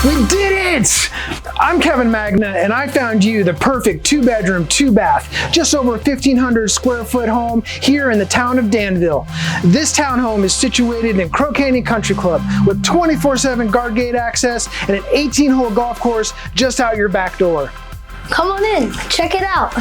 We did it! I'm Kevin Magna, and I found you the perfect 2-bedroom, 2-bath, just over 1,500 square foot home here in the town of Danville. This townhome is situated in Crow Canyon Country Club with 24/7 guard gate access and an 18-hole golf course just out your back door. Come on in, check it out.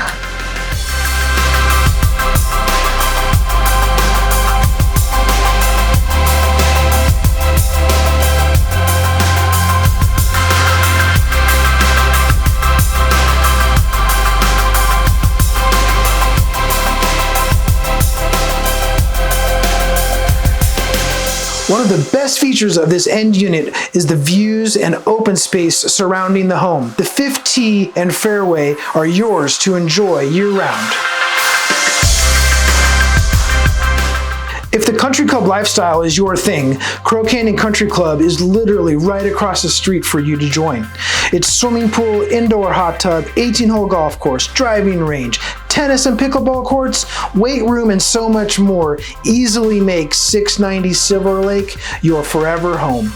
One of the best features of this end unit is the views and open space surrounding the home. The 5th tee and fairway are yours to enjoy year-round. If the country club lifestyle is your thing, Crow Canyon Country Club is literally right across the street for you to join. Its swimming pool, indoor hot tub, 18-hole golf course, driving range, tennis and pickleball courts, weight room, and so much more easily make 690 Silver Lake your forever home.